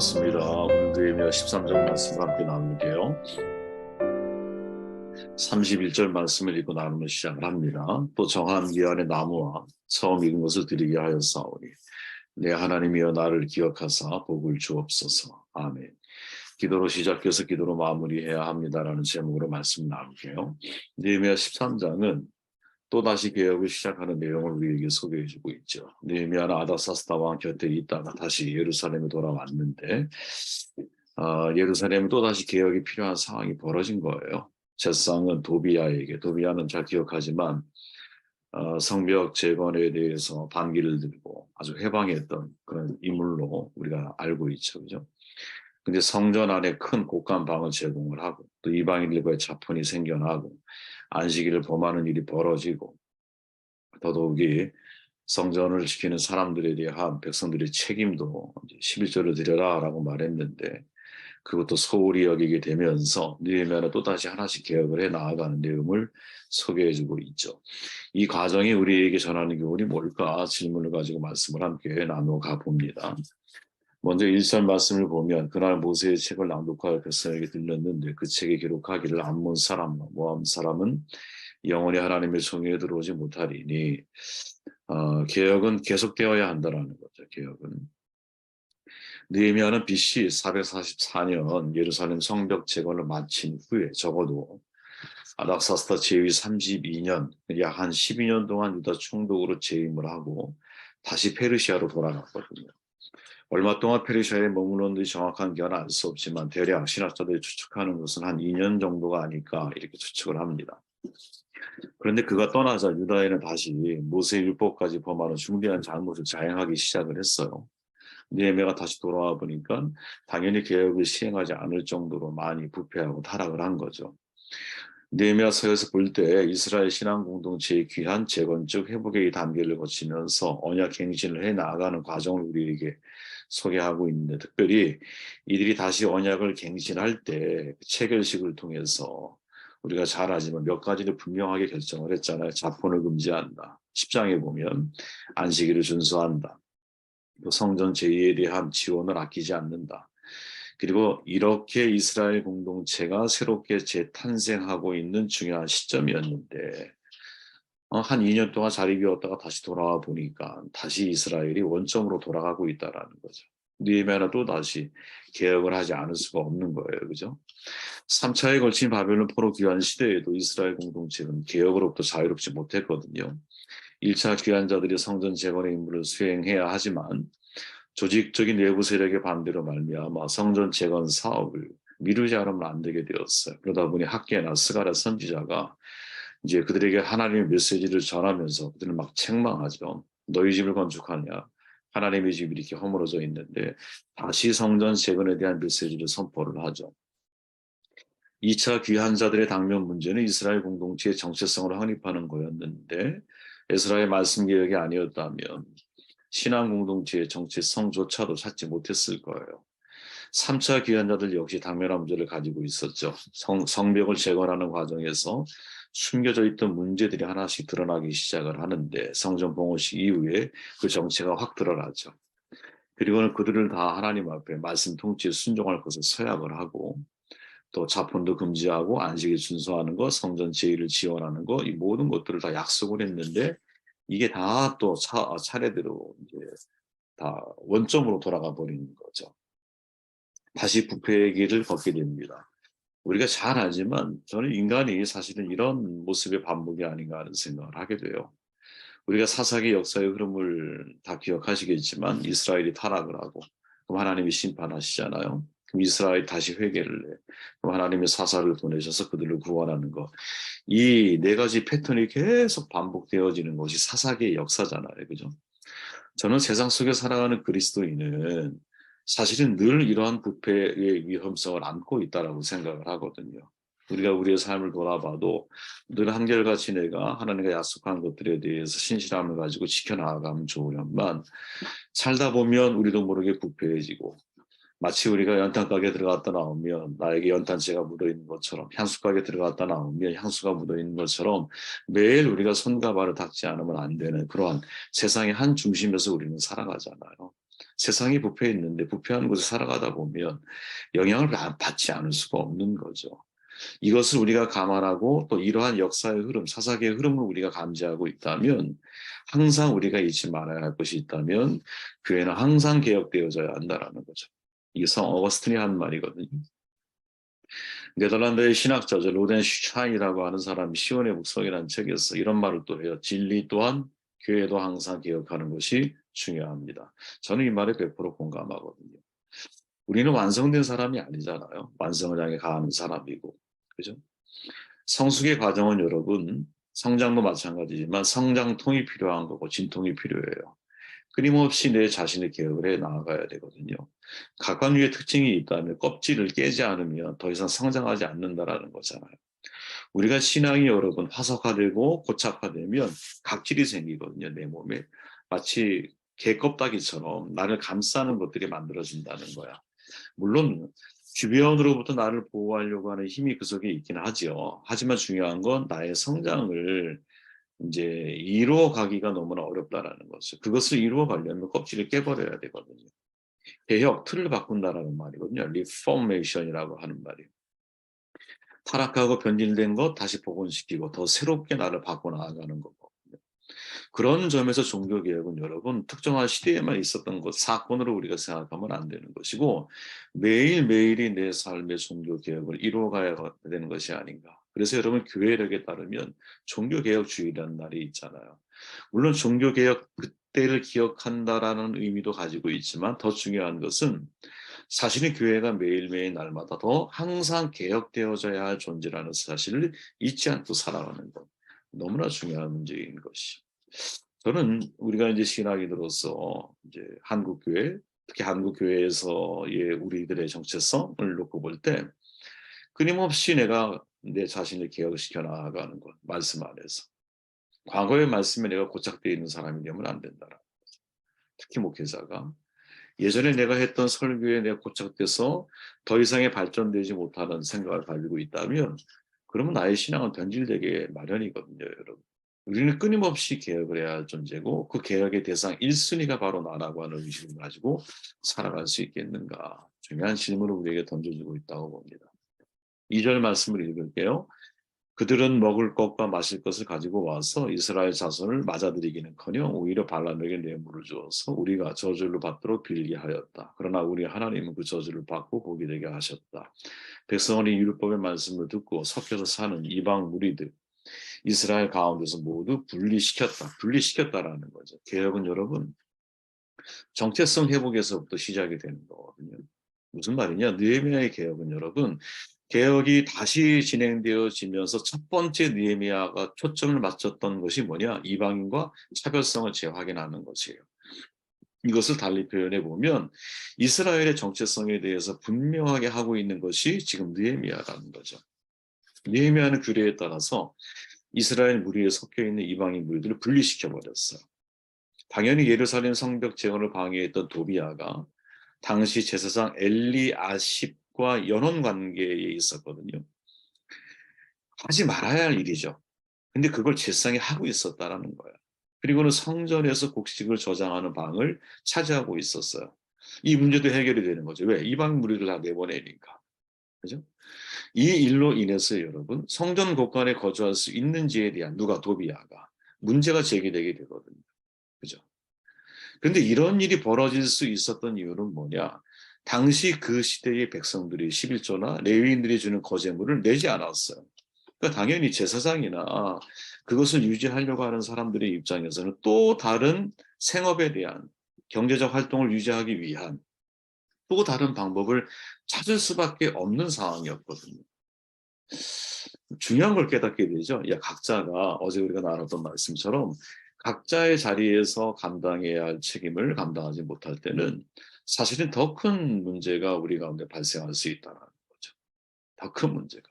반갑습니다. 오늘 느헤미야 13장 말씀을 함께 나눌게요. 31절 말씀을 읽고 나누며 시작을 합니다. 또 정한 기한의 나무와 처음 익은 것을 드리게 하였사오니 내 하나님이여 나를 기억하사 복을 주옵소서. 아멘. 기도로 시작해서 기도로 마무리해야 합니다라는 제목으로 말씀 나눌게요. 느헤미야 13장은 또다시 개혁을 시작하는 내용을 우리에게 소개해주고 있죠. 느헤미야는 아닥사스다 왕 곁에 있다가 다시 예루살렘에 돌아왔는데 예루살렘은 또다시 개혁이 필요한 상황이 벌어진 거예요. 제사장은 도비야에게, 도비야는 잘 기억하지만 성벽 재건에 대해서 반기를 들고 아주 해방했던 그런 인물로 우리가 알고 있죠. 그죠? 근데 성전 안에 큰 곳간 방을 제공을 하고 또 이방인들과의 차별이 생겨나고 안식일을 범하는 일이 벌어지고 더더욱이 성전을 지키는 사람들에 대한 백성들의 책임도 11조를 드려라라고 말했는데 그것도 소홀히 여기게 되면서 느헤미야는 또다시 하나씩 개혁을 해 나아가는 내용을 소개해주고 있죠. 이 과정이 우리에게 전하는 교훈이 뭘까 질문을 가지고 말씀을 함께 나누어 봅니다. 먼저 1절 말씀을 보면 그날 모세의 책을 낭독하여 백성에게 들렸는데 그 책에 기록하기를 암몬 사람과 모함 사람은 영원히 하나님의 성회에 들어오지 못하리니 개혁은 계속되어야 한다라는 거죠. 개혁은. 느헤미야는 BC 444년 예루살렘 성벽 재건을 마친 후에 적어도 아닥사스다 제위 32년, 약 한 12년 동안 유다 총독으로 재임을 하고 다시 페르시아로 돌아갔거든요. 얼마 동안 페르시아에 머물렀는지 정확한 기한은 알 수 없지만 대략 신학자들이 추측하는 것은 한 2년 정도가 아닐까 이렇게 추측을 합니다. 그런데 그가 떠나자 유다에는 다시 모세 율법까지 범하는 중대한 잘못을 자행하기 시작을 했어요. 느헤미야가 다시 돌아와 보니까 당연히 개혁을 시행하지 않을 정도로 많이 부패하고 타락을 한 거죠. 느헤미야서에서 볼 때 이스라엘 신앙 공동체의 귀한 재건적 회복의 단계를 거치면서 언약 갱신을 해 나가는 과정을 우리에게 소개하고 있는데 특별히 이들이 다시 언약을 갱신할 때 체결식을 통해서 우리가 잘 알지만 몇 가지를 분명하게 결정을 했잖아요. 자폰을 금지한다. 10장에 보면 안식일을 준수한다. 또 성전 제의에 대한 지원을 아끼지 않는다. 그리고 이렇게 이스라엘 공동체가 새롭게 재탄생하고 있는 중요한 시점이었는데 한 2년 동안 자리 비웠다가 다시 돌아와 보니까 다시 이스라엘이 원점으로 돌아가고 있다라는 거죠. 느헤미야는 또 다시 개혁을 하지 않을 수가 없는 거예요. 그죠? 3차에 걸친 바벨론 포로 귀환 시대에도 이스라엘 공동체는 개혁으로부터 자유롭지 못했거든요. 1차 귀환자들이 성전 재건의 임무를 수행해야 하지만 조직적인 내부 세력의 반대로 말미암아 성전 재건 사업을 미루지 않으면 안 되게 되었어요. 그러다 보니 학계나 스가랴 선지자가 이제 그들에게 하나님의 메시지를 전하면서 그들은 막 책망하죠. 너희 집을 건축하냐? 하나님의 집이 이렇게 허물어져 있는데 다시 성전 재건에 대한 메시지를 선포를 하죠. 2차 귀환자들의 당면 문제는 이스라엘 공동체의 정체성을 확립하는 거였는데 에스라의 말씀 개혁이 아니었다면 신앙 공동체의 정체성조차도 찾지 못했을 거예요. 3차 귀환자들 역시 당면한 문제를 가지고 있었죠. 성벽을 재건하는 과정에서 숨겨져 있던 문제들이 하나씩 드러나기 시작을 하는데 성전 봉헌식 이후에 그 정체가 확 드러나죠. 그리고는 그들을 다 하나님 앞에 말씀 통치에 순종할 것을 서약을 하고 또 자폰도 금지하고 안식일 순수하는 것, 성전 제의를 지원하는 것, 이 모든 것들을 다 약속을 했는데 이게 다 또 차례대로 이제 다 원점으로 돌아가 버리는 거죠. 다시 부패의 길을 걷게 됩니다. 우리가 잘 알지만 저는 인간이 사실은 이런 모습의 반복이 아닌가 하는 생각을 하게 돼요. 우리가 사사기 역사의 흐름을 다 기억하시겠지만 이스라엘이 타락을 하고 그럼 하나님이 심판하시잖아요. 그럼 이스라엘이 다시 회개를 해. 그럼 하나님의 사사를 보내셔서 그들을 구원하는 것. 이 네 가지 패턴이 계속 반복되어지는 것이 사사기의 역사잖아요. 그죠? 저는 세상 속에 살아가는 그리스도인은 사실은 늘 이러한 부패의 위험성을 안고 있다라고 생각을 하거든요. 우리가 우리의 삶을 돌아봐도 늘 한결같이 내가 하나님과 약속한 것들에 대해서 신실함을 가지고 지켜나가면 좋으련만 살다 보면 우리도 모르게 부패해지고 마치 우리가 연탄가게에 들어갔다 나오면 나에게 연탄재가 묻어있는 것처럼 향수가게에 들어갔다 나오면 향수가 묻어있는 것처럼 매일 우리가 손과 발을 닦지 않으면 안 되는 그러한 세상의 한 중심에서 우리는 살아가잖아요. 세상이 부패해 있는데 부패한 곳에 살아가다 보면 영향을 받지 않을 수가 없는 거죠. 이것을 우리가 감안하고 또 이러한 역사의 흐름, 사사기의 흐름을 우리가 감지하고 있다면 항상 우리가 잊지 말아야 할 것이 있다면 교회는 항상 개혁되어져야 한다라는 거죠. 이게 성 어거스틴이 한 말이거든요. 네덜란드의 신학자죠. 로덴 슈차인이라고 하는 사람이 시온의 묵성이라는 책에서 이런 말을 또 해요. 진리 또한 교회도 항상 개혁하는 것이 중요합니다. 저는 이 말에 100% 공감하거든요. 우리는 완성된 사람이 아니잖아요. 완성을 향해 가는 사람이고. 그죠? 성숙의 과정은 여러분, 성장도 마찬가지지만 성장통이 필요한 거고 진통이 필요해요. 끊임없이 내 자신의 개혁을 해 나아가야 되거든요. 각각류의 특징이 있다면 껍질을 깨지 않으면 더 이상 성장하지 않는다라는 거잖아요. 우리가 신앙이 여러분 화석화되고 고착화되면 각질이 생기거든요. 내 몸에. 마치 개 껍데기처럼 나를 감싸는 것들이 만들어진다는 거야. 물론 주변으로부터 나를 보호하려고 하는 힘이 그 속에 있긴 하죠. 하지만 중요한 건 나의 성장을 이제 이루어 가기가 너무나 어렵다라는 거죠. 그것을 이루어 가려면 껍질을 깨버려야 되거든요. 개혁, 틀을 바꾼다라는 말이거든요. 리포메이션이라고 하는 말이에요. 타락하고 변질된 것 다시 복원시키고 더 새롭게 나를 바꿔 나아가는 거거든요. 그런 점에서 종교개혁은 여러분 특정한 시대에만 있었던 것, 사건으로 우리가 생각하면 안 되는 것이고 매일매일이 내 삶의 종교개혁을 이루어가야 되는 것이 아닌가. 그래서 여러분 교회력에 따르면 종교개혁주의라는 날이 있잖아요. 물론 종교개혁 그때를 기억한다라는 의미도 가지고 있지만 더 중요한 것은 자신의 교회가 매일매일 날마다 더 항상 개혁되어져야 할 존재라는 사실을 잊지 않고 살아가는 것. 너무나 중요한 문제인 것이. 저는 우리가 이제 신학이 들어서 이제 한국 교회, 특히 한국 교회에서의 우리들의 정체성을 놓고 볼 때 끊임없이 내가 내 자신을 개혁시켜 나아가는 것, 말씀 안에서. 과거의 말씀에 내가 고착되어 있는 사람이 되면 안 된다라. 특히 목회자가 예전에 내가 했던 설교에 내가 고착돼서 더 이상의 발전되지 못하는 생각을 가지고 있다면 그러면 나의 신앙은 변질되게 마련이거든요, 여러분. 우리는 끊임없이 개혁을 해야 할 존재고 그 개혁의 대상 1순위가 바로 나라고 하는 의식을 가지고 살아갈 수 있겠는가. 중요한 질문을 우리에게 던져주고 있다고 봅니다. 2절 말씀을 읽을게요. 그들은 먹을 것과 마실 것을 가지고 와서 이스라엘 자손을 맞아들이기는커녕 오히려 발람에게 뇌물을 주어서 우리가 저주를 받도록 빌게 하였다. 그러나 우리 하나님은 그 저주를 받고 복이 되게 하셨다. 백성은 이 율법의 말씀을 듣고 섞여서 사는 이방 무리들 이스라엘 가운데서 모두 분리시켰다라는 거죠. 개혁은 여러분 정체성 회복에서부터 시작이 되는 거거든요. 무슨 말이냐? 느헤미야의 개혁은 여러분 개혁이 다시 진행되어지면서 첫 번째 느헤미야가 초점을 맞췄던 것이 뭐냐? 이방인과 차별성을 재확인하는 것이에요. 이것을 달리 표현해 보면 이스라엘의 정체성에 대해서 분명하게 하고 있는 것이 지금 느헤미야라는 거죠. 느헤미야는 규례에 따라서 이스라엘 무리에 섞여 있는 이방인 무리들을 분리시켜 버렸어요. 당연히 예루살렘 성벽 재건을 방해했던 도비아가 당시 제사장 엘리아십과 연원 관계에 있었거든요. 하지 말아야 할 일이죠. 근데 그걸 제사장이 하고 있었다라는 거예요. 그리고는 성전에서 곡식을 저장하는 방을 차지하고 있었어요. 이 문제도 해결이 되는 거죠. 왜? 이방 무리를 다 내보내니까. 그죠? 이 일로 인해서 여러분 성전 곳간에 거주할 수 있는지에 대한 누가 도비아가 문제가 제기되게 되거든요. 그죠? 그런데 이런 일이 벌어질 수 있었던 이유는 뭐냐? 당시 그 시대의 백성들이 11조나 레위인들이 주는 거제물을 내지 않았어요. 그러니까 당연히 제사장이나 그것을 유지하려고 하는 사람들의 입장에서는 또 다른 생업에 대한 경제적 활동을 유지하기 위한 또 다른 방법을 찾을 수밖에 없는 상황이었거든요. 중요한 걸 깨닫게 되죠. 야, 각자가 어제 우리가 나눴던 말씀처럼 각자의 자리에서 감당해야 할 책임을 감당하지 못할 때는 사실은 더 큰 문제가 우리 가운데 발생할 수 있다는 거죠. 더 큰 문제가.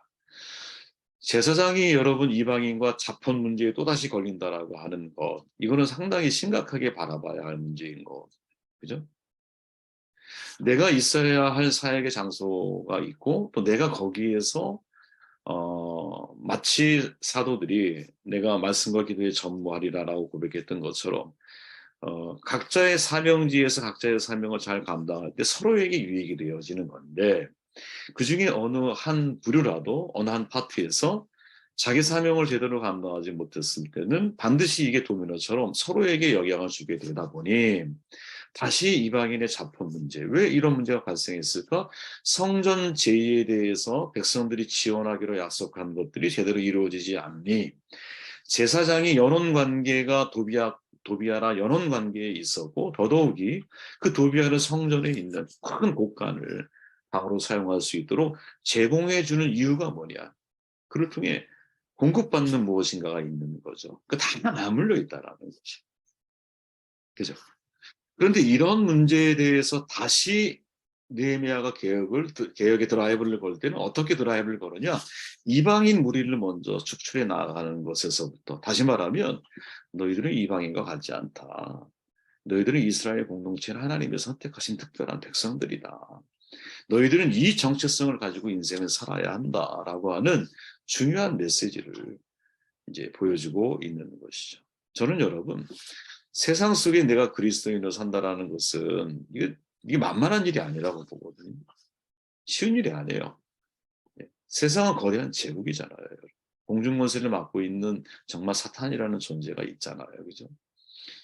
제사장이 여러분 이방인과 자폰 문제에 또다시 걸린다라고 하는 것, 이거는 상당히 심각하게 바라봐야 할 문제인 거, 그죠? 내가 있어야 할 사역의 장소가 있고 또 내가 거기에서 마치 사도들이 내가 말씀과 기도에 전무하리라라고 고백했던 것처럼 각자의 사명지에서 각자의 사명을 잘 감당할 때 서로에게 유익이 되어지는 건데 그 중에 어느 한 부류라도 어느 한 파트에서 자기 사명을 제대로 감당하지 못했을 때는 반드시 이게 도미노처럼 서로에게 영향을 주게 되다 보니 다시 이방인의 자포 문제, 왜 이런 문제가 발생했을까? 성전 제의에 대해서 백성들이 지원하기로 약속한 것들이 제대로 이루어지지 않니? 제사장이 연혼 관계가 도비아라 연혼 관계에 있었고 더더욱이 그 도비아는 성전에 있는 큰 곳간을 방으로 사용할 수 있도록 제공해 주는 이유가 뭐냐? 그를 통해 공급받는 무엇인가가 있는 거죠. 다 맞물려 있다라는 거죠. 그죠? 그런데 이런 문제에 대해서 다시 느헤미야가 개혁의 드라이브를 걸 때는 어떻게 드라이브를 거느냐? 이방인 무리를 먼저 축출해 나가는 것에서부터 다시 말하면 너희들은 이방인과 같지 않다. 너희들은 이스라엘 공동체는 하나님의 선택하신 특별한 백성들이다. 너희들은 이 정체성을 가지고 인생을 살아야 한다라고 하는 중요한 메시지를 이제 보여주고 있는 것이죠. 저는 여러분 세상 속에 내가 그리스도인으로 산다라는 것은 이게 만만한 일이 아니라고 보거든요. 쉬운 일이 아니에요. 세상은 거대한 제국이잖아요. 공중권세를 맡고 있는 정말 사탄이라는 존재가 있잖아요. 그죠?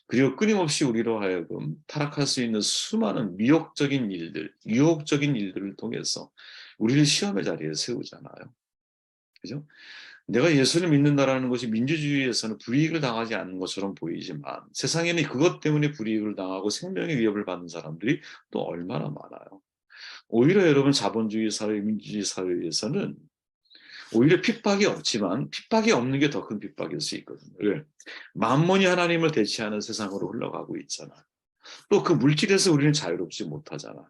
그리고 끊임없이 우리로 하여금 타락할 수 있는 수많은 미혹적인 일들, 유혹적인 일들을 통해서 우리를 시험의 자리에 세우잖아요. 그죠? 내가 예수를 믿는다라는 것이 민주주의에서는 불이익을 당하지 않는 것처럼 보이지만 세상에는 그것 때문에 불이익을 당하고 생명의 위협을 받는 사람들이 또 얼마나 많아요. 오히려 여러분 자본주의 사회, 민주주의 사회에서는 오히려 핍박이 없지만 핍박이 없는 게 더 큰 핍박일 수 있거든요. 왜? 만mon이 하나님을 대체하는 세상으로 흘러가고 있잖아요. 또 그 물질에서 우리는 자유롭지 못하잖아.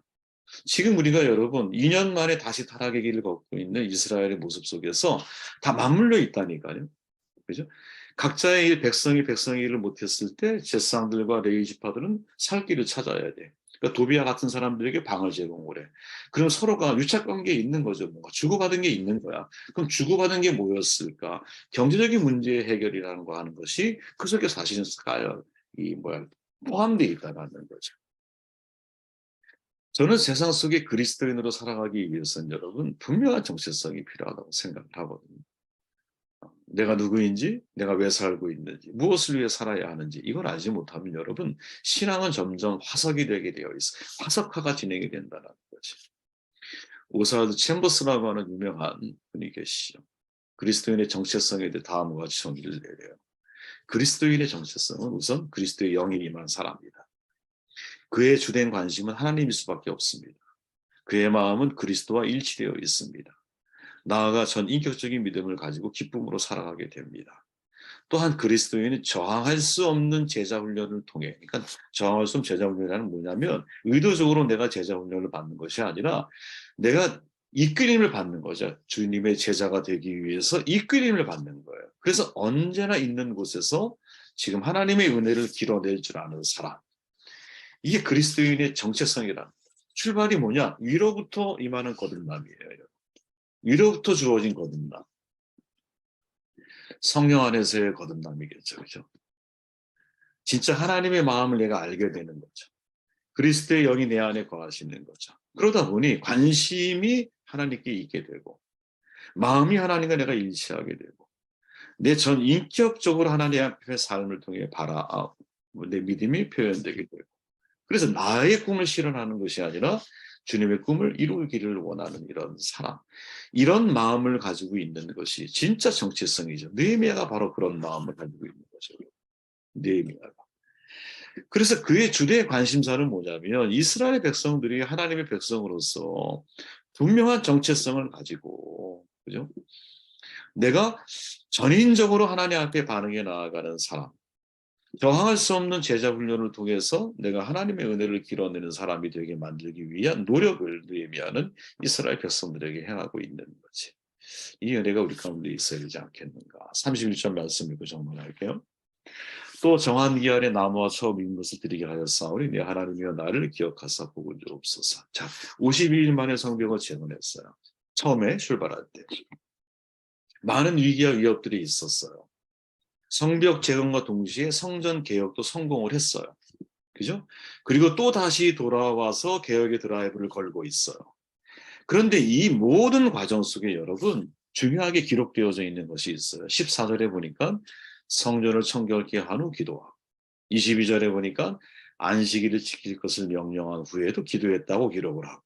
지금 우리가 여러분 2년 만에 다시 타락의 길을 걷고 있는 이스라엘의 모습 속에서 다 맞물려 있다니까요. 그죠? 각자의 일, 백성이 일을 못했을 때 제사장들과 레위 지파들은 살 길을 찾아야 돼. 그러니까 도비아 같은 사람들에게 방을 제공을 해. 그럼 서로가 유착 관계에 있는 거죠. 뭔가 주고받은 게 있는 거야. 그럼 주고받은 게 뭐였을까? 경제적인 문제의 해결이라는 거 하는 것이 그 속에 사실은 포함되어 있다는 거죠. 저는 세상 속에 그리스도인으로 살아가기 위해서는 여러분 분명한 정체성이 필요하다고 생각을 하거든요. 내가 누구인지, 내가 왜 살고 있는지, 무엇을 위해 살아야 하는지 이걸 알지 못하면 여러분 신앙은 점점 화석이 되게 되어 있어. 화석화가 진행이 된다는 거지. 오사드 챔버스라고 하는 유명한 분이 계시죠. 그리스도인의 정체성에 대해 다음과 같이 정의를 내려요. 그리스도인의 정체성은 우선 그리스도의 영이 임한 사람이다. 그의 주된 관심은 하나님일 수밖에 없습니다. 그의 마음은 그리스도와 일치되어 있습니다. 나아가 전 인격적인 믿음을 가지고 기쁨으로 살아가게 됩니다. 또한 그리스도인은 저항할 수 없는 제자 훈련을 통해, 그러니까 저항할 수 없는 제자 훈련이란 뭐냐면 의도적으로 내가 제자 훈련을 받는 것이 아니라 내가 이끌림을 받는 거죠. 주님의 제자가 되기 위해서 이끌림을 받는 거예요. 그래서 언제나 있는 곳에서 지금 하나님의 은혜를 길어낼 줄 아는 사람. 이게 그리스도인의 정체성이란 출발이 뭐냐? 위로부터 임하는 거듭남이에요. 위로부터 주어진 거듭남. 성령 안에서의 거듭남이겠죠. 그렇죠? 진짜 하나님의 마음을 내가 알게 되는 거죠. 그리스도의 영이 내 안에 거하시는 거죠. 그러다 보니 관심이 하나님께 있게 되고 마음이 하나님과 내가 일치하게 되고 내 전 인격적으로 하나님 앞에 삶을 통해 내 믿음이 표현되게 되고 그래서 나의 꿈을 실현하는 것이 아니라 주님의 꿈을 이루기를 원하는 이런 사람, 이런 마음을 가지고 있는 것이 진짜 정체성이죠. 느헤미야가 바로 그런 마음을 가지고 있는 거죠. 느헤미야가. 그래서 그의 주된 관심사는 뭐냐면 이스라엘 백성들이 하나님의 백성으로서 분명한 정체성을 가지고, 그죠? 내가 전인적으로 하나님 앞에 반응해 나아가는 사람, 저항할 수 없는 제자 훈련을 통해서 내가 하나님의 은혜를 길어내는 사람이 되게 만들기 위한 노력을 느헤미야는 이스라엘 백성들에게 행하고 있는 거지. 이 은혜가 우리 가운데 있어야 되지 않겠는가. 31절 말씀 읽고 정리할게요. 또 정한 기한에 나무와 처음 익은 것을 드리게 하였사오니 내 하나님이여 나를 기억하사 복을 주옵소서. 자, 52일 만에 성벽을 재건했어요. 처음에 출발할 때. 많은 위기와 위협들이 있었어요. 성벽 재건과 동시에 성전 개혁도 성공을 했어요. 그죠? 그리고 또 다시 돌아와서 개혁의 드라이브를 걸고 있어요. 그런데 이 모든 과정 속에 여러분 중요하게 기록되어져 있는 것이 있어요. 14절에 보니까 성전을 청결케 한 후 기도하고 22절에 보니까 안식일을 지킬 것을 명령한 후에도 기도했다고 기록을 하고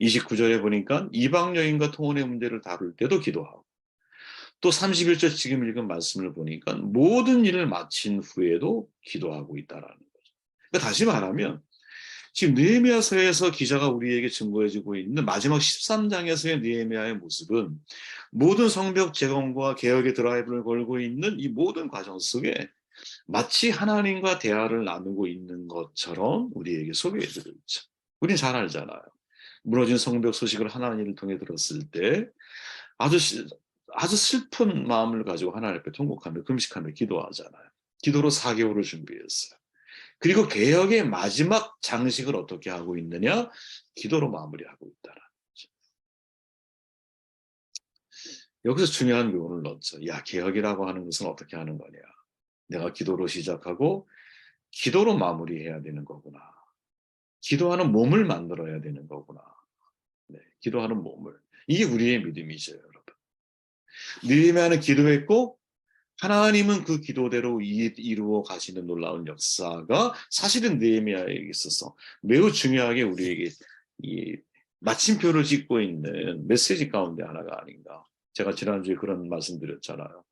29절에 보니까 이방 여인과 통혼의 문제를 다룰 때도 기도하고 또 31절 지금 읽은 말씀을 보니까 모든 일을 마친 후에도 기도하고 있다라는 거죠. 그러니까 다시 말하면 지금 느헤미야서에서 기자가 우리에게 증거해주고 있는 마지막 13장에서의 느헤미야의 모습은 모든 성벽 재건과 개혁의 드라이브를 걸고 있는 이 모든 과정 속에 마치 하나님과 대화를 나누고 있는 것처럼 우리에게 소개해주고 있죠. 우린 잘 알잖아요. 무너진 성벽 소식을 하나님을 통해 들었을 때 아주 아주 슬픈 마음을 가지고 하나님 앞에 통곡하며 금식하며 기도하잖아요. 기도로 4개월을 준비했어요. 그리고 개혁의 마지막 장식을 어떻게 하고 있느냐? 기도로 마무리하고 있다는 거죠. 여기서 중요한 교훈을 넣었죠. 야, 개혁이라고 하는 것은 어떻게 하는 거냐? 내가 기도로 시작하고 기도로 마무리해야 되는 거구나. 기도하는 몸을 만들어야 되는 거구나. 네, 기도하는 몸을. 이게 우리의 믿음이죠, 여러분. 느헤미야는 기도했고 하나님은 그 기도대로 이루어 가시는 놀라운 역사가 사실은 느헤미야에게 있어서 매우 중요하게 우리에게 이 마침표를 찍고 있는 메시지 가운데 하나가 아닌가. 제가 지난주에 그런 말씀 드렸잖아요.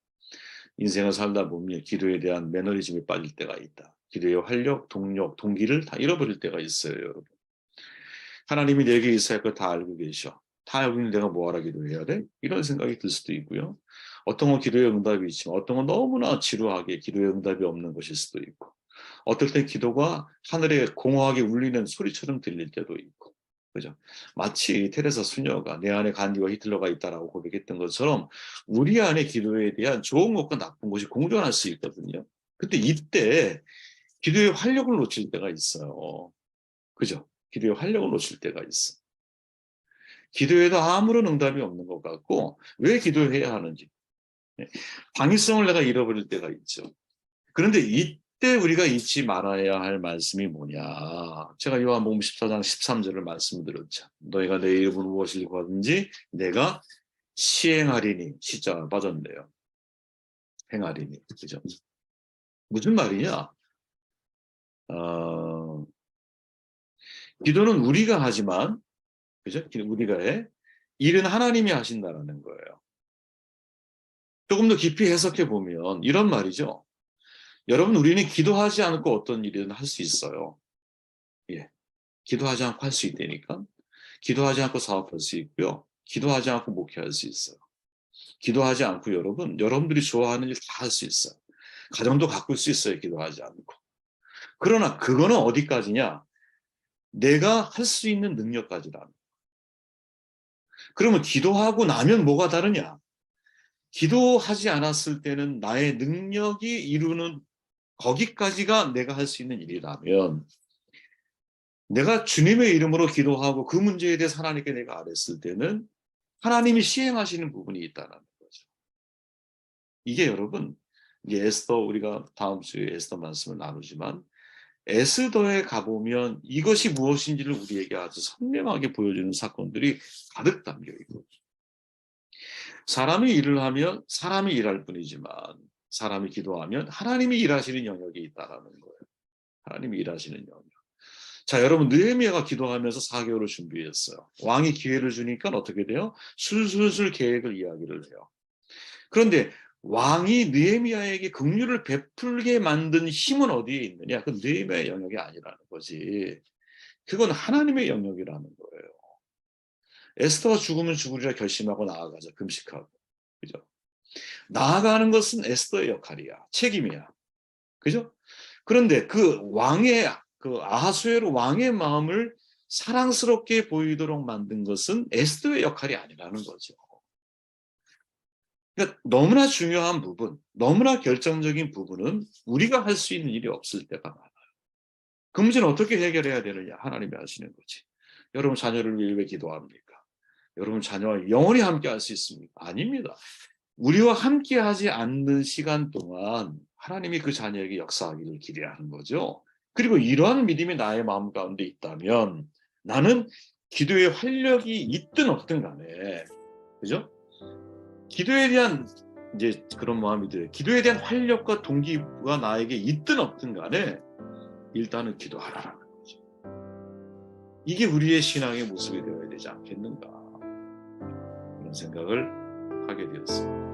인생을 살다 보면 기도에 대한 매너리즘에 빠질 때가 있다. 기도의 활력, 동력, 동기를 다 잃어버릴 때가 있어요, 여러분. 하나님이 내게 있어야 할 걸 다 알고 계셔. 다 알고 있는 내가 뭐하라 기도해야 돼? 이런 생각이 들 수도 있고요. 어떤 건 기도의 응답이 있지만 어떤 건 너무나 지루하게 기도의 응답이 없는 것일 수도 있고 어떨 땐 기도가 하늘에 공허하게 울리는 소리처럼 들릴 때도 있고 그죠? 마치 테레사 수녀가 내 안에 간디와 히틀러가 있다라고 고백했던 것처럼 우리 안에 기도에 대한 좋은 것과 나쁜 것이 공존할 수 있거든요. 근데 이때 기도의 활력을 놓칠 때가 있어요. 그죠? 기도의 활력을 놓칠 때가 있어. 기도에도 아무런 응답이 없는 것 같고 왜 기도해야 하는지 당위성을 내가 잃어버릴 때가 있죠. 그런데 이때 우리가 잊지 말아야 할 말씀이 뭐냐. 제가 요한복음 14장 13절을 말씀드렸죠. 너희가 내 이름으로 무엇을 구하든지 내가 시행하리니 시자가 빠졌네요. 행하리니. 그죠? 무슨 말이냐? 기도는 우리가 하지만 그죠? 우리가 해. 일은 하나님이 하신다라는 거예요. 조금 더 깊이 해석해 보면 이런 말이죠. 여러분 우리는 기도하지 않고 어떤 일이든 할 수 있어요. 예, 기도하지 않고 할 수 있다니까. 기도하지 않고 사업할 수 있고요. 기도하지 않고 목회할 수 있어요. 기도하지 않고 여러분들이 좋아하는 일 다 할 수 있어요. 가정도 가꿀 수 있어요. 기도하지 않고. 그러나 그거는 어디까지냐? 내가 할 수 있는 능력까지다. 그러면 기도하고 나면 뭐가 다르냐? 기도하지 않았을 때는 나의 능력이 이루는 거기까지가 내가 할 수 있는 일이라면 내가 주님의 이름으로 기도하고 그 문제에 대해서 하나님께 내가 아뢰었을 때는 하나님이 시행하시는 부분이 있다는 거죠. 이게 여러분 이게 에스더 우리가 다음 주에 에스더 말씀을 나누지만 에스더에 가보면 이것이 무엇인지를 우리에게 아주 선명하게 보여주는 사건들이 가득 담겨 있고 사람이 일을 하면 사람이 일할 뿐이지만 사람이 기도하면 하나님이 일하시는 영역이 있다는 거예요. 하나님이 일하시는 영역. 자, 여러분 느헤미야가 기도하면서 4개월을 준비했어요. 왕이 기회를 주니까 어떻게 돼요? 술술술 계획을 이야기를 해요. 그런데 왕이 느헤미야에게 긍휼을 베풀게 만든 힘은 어디에 있느냐? 그 느헤미야의 영역이 아니라는 거지. 그건 하나님의 영역이라는 거예요. 에스더가 죽으면 죽으리라 결심하고 나아가자. 금식하고. 그죠? 나아가는 것은 에스더의 역할이야. 책임이야. 그죠? 그런데 그 아하수에로 왕의 마음을 사랑스럽게 보이도록 만든 것은 에스더의 역할이 아니라는 거죠. 그러니까 너무나 중요한 부분, 너무나 결정적인 부분은 우리가 할 수 있는 일이 없을 때가 많아요. 그 문제는 어떻게 해결해야 되느냐? 하나님이 하시는 거지. 여러분 자녀를 위해 왜 기도합니까? 여러분 자녀와 영원히 함께 할 수 있습니까? 아닙니다. 우리와 함께 하지 않는 시간 동안 하나님이 그 자녀에게 역사하기를 기대하는 거죠. 그리고 이러한 믿음이 나의 마음 가운데 있다면 나는 기도의 활력이 있든 없든 간에, 그죠? 기도에 대한 이제 그런 마음이 들어요. 기도에 대한 활력과 동기가 나에게 있든 없든 간에 일단은 기도하라라는 거죠. 이게 우리의 신앙의 모습이 되어야 되지 않겠는가, 그런 생각을 하게 되었습니다.